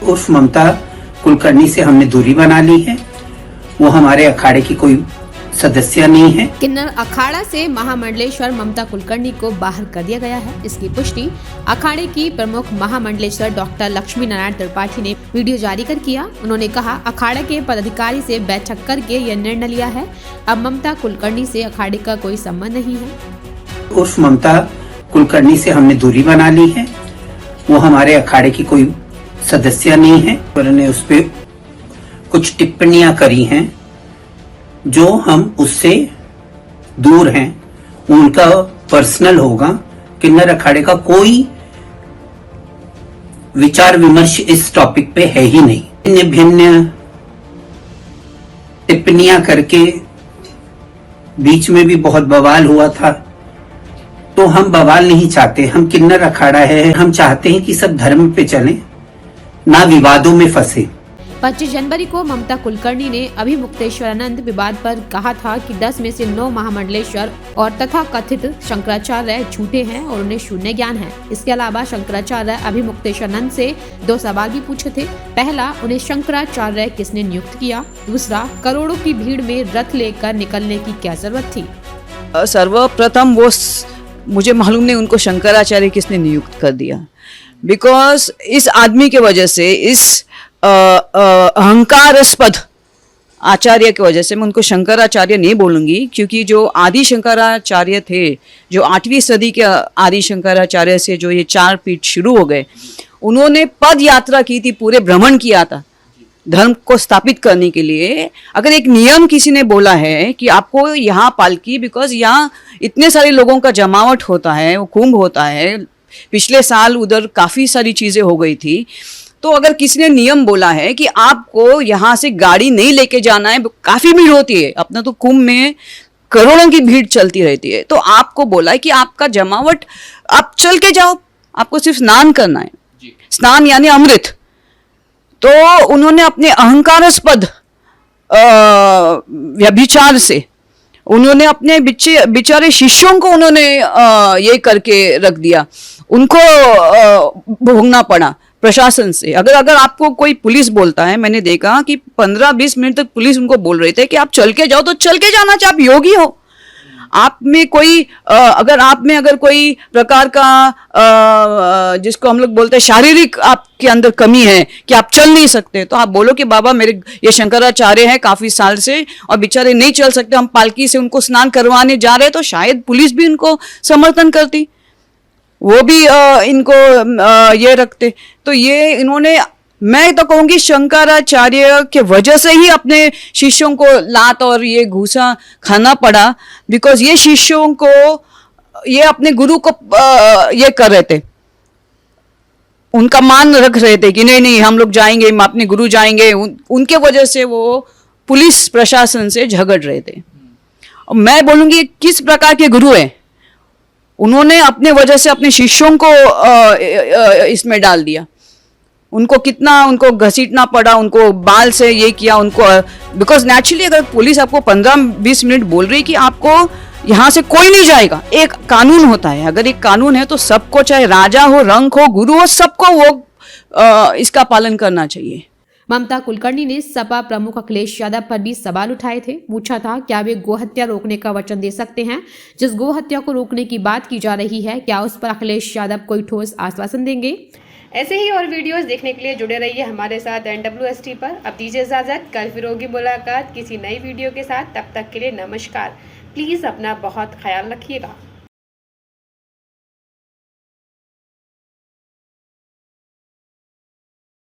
उर्फ ममता कुलकर्णी से हमने दूरी बना ली है। वो हमारे अखाड़े की कोई सदस्य नहीं है। किन्नर अखाड़ा से महामंडलेश्वर ममता कुलकर्णी को बाहर कर दिया गया है। इसकी पुष्टि अखाड़े की प्रमुख महामंडलेश्वर डॉक्टर लक्ष्मी नारायण त्रिपाठी ने वीडियो जारी कर किया। उन्होंने कहा, अखाड़े के पदाधिकारी से बैठक करके यह निर्णय लिया है। अब ममता कुलकर्णी से अखाड़े का कोई संबंध नहीं है। उर्फ ममता कुलकर्णी से हमने दूरी बना ली है। वो हमारे अखाड़े की कोई सदस्य नहीं है। उन्होंने उस पर कुछ टिप्पणियां करी हैं जो हम उससे दूर हैं। उनका पर्सनल होगा। किन्नर अखाड़े का कोई विचार विमर्श इस टॉपिक पे है ही नहीं। भिन्न भिन्न टिप्पणियां करके बीच में भी बहुत बवाल हुआ था। तो हम बवाल नहीं चाहते। हम किन्नर अखाड़ा है। हम चाहते हैं कि सब धर्म पे चलें, ना विवादों में फंसे। 25 जनवरी को ममता कुलकर्णी ने अभिमुक्तेश्वरानंद विवाद पर कहा था कि 10 में से 9 महामंडलेश्वर और तथा कथित शंकराचार्य झूठे हैं और उन्हें शून्य ज्ञान है। इसके अलावा शंकराचार्य अभिमुक्तेश्वरानंद से 2 सवाल भी पूछे थे। पहला, उन्हें शंकराचार्य किसने नियुक्त किया? दूसरा, करोड़ों की भीड़ में रथ लेकर निकलने की क्या जरूरत थी? सर्वप्रथम वो मुझे मालूम नहीं उनको शंकराचार्य किसने नियुक्त कर दिया। बिकॉज इस आदमी के वजह से, इस अहंकारास्पद आचार्य की वजह से, मैं उनको शंकराचार्य नहीं बोलूंगी, क्योंकि जो आदि शंकराचार्य थे, जो 8वीं सदी के आदि शंकराचार्य से जो ये 4 पीठ शुरू हो गए, उन्होंने पद यात्रा की थी, पूरे भ्रमण किया था धर्म को स्थापित करने के लिए। अगर एक नियम किसी ने बोला है कि आपको यहाँ पालकी, बिकॉज यहाँ इतने सारे लोगों का जमावट होता है, वो कुंभ होता है, पिछले साल उधर काफ़ी सारी चीज़ें हो गई थी, तो अगर किसी ने नियम बोला है कि आपको यहाँ से गाड़ी नहीं लेके जाना है, काफ़ी भीड़ होती है, अपना तो कुंभ में करोड़ों की भीड़ चलती रहती है, तो आपको बोला है कि आपका जमावट आप चल के जाओ, आपको सिर्फ स्नान करना है। स्नान यानी अमृत। तो उन्होंने अपने अहंकारास्पद व्यभिचार से उन्होंने अपने बेचारे शिष्यों को उन्होंने ये करके रख दिया, उनको भोगना पड़ा प्रशासन से। अगर आपको कोई पुलिस बोलता है, मैंने देखा कि 15-20 मिनट तक पुलिस उनको बोल रहे थे कि आप चल के जाओ, तो चल के जाना चाहिए। आप योगी हो, आप में कोई अगर कोई प्रकार का जिसको हम लोग बोलते हैं शारीरिक आपके अंदर कमी है कि आप चल नहीं सकते, तो आप बोलो कि बाबा मेरे ये शंकराचार्य है काफ़ी साल से और बेचारे नहीं चल सकते, हम पालकी से उनको स्नान करवाने जा रहे हैं, तो शायद पुलिस भी इनको समर्थन करती, वो भी इनको ये रखते। तो ये इन्होंने, मैं तो कहूँगी शंकराचार्य के वजह से ही अपने शिष्यों को लात और ये घूसा खाना पड़ा। बिकॉज ये शिष्यों को, ये अपने गुरु को ये कर रहे थे, उनका मान रख रहे थे कि नहीं हम लोग जाएंगे, हम अपने गुरु जाएंगे। उनके वजह से वो पुलिस प्रशासन से झगड़ रहे थे। और मैं बोलूँगी किस प्रकार के गुरु हैं, उन्होंने अपने वजह से अपने शिष्यों को इसमें डाल दिया। उनको कितना उनको घसीटना पड़ा, उनको बाल से ये किया उनको। बिकॉज नेचुरली अगर पुलिस आपको 15-20 मिनट बोल रही कि आपको यहाँ से कोई नहीं जाएगा, एक कानून होता है, अगर एक कानून है तो सबको, चाहे राजा हो, रंक हो, गुरु हो, सबको वो इसका पालन करना चाहिए। ममता कुलकर्णी ने सपा प्रमुख अखिलेश यादव पर भी सवाल उठाए थे। पूछा था, क्या वे गोहत्या रोकने का वचन दे सकते हैं? जिस गोहत्या को रोकने की बात की जा रही है, क्या उस पर अखिलेश यादव कोई ठोस आश्वासन देंगे? ऐसे ही और वीडियोस देखने के लिए जुड़े रहिए हमारे साथ NWST पर। अब दीजिए इजाजत, कल फिर होगी मुलाकात किसी नई वीडियो के साथ। तब तक के लिए नमस्कार। प्लीज अपना बहुत ख्याल रखिएगा।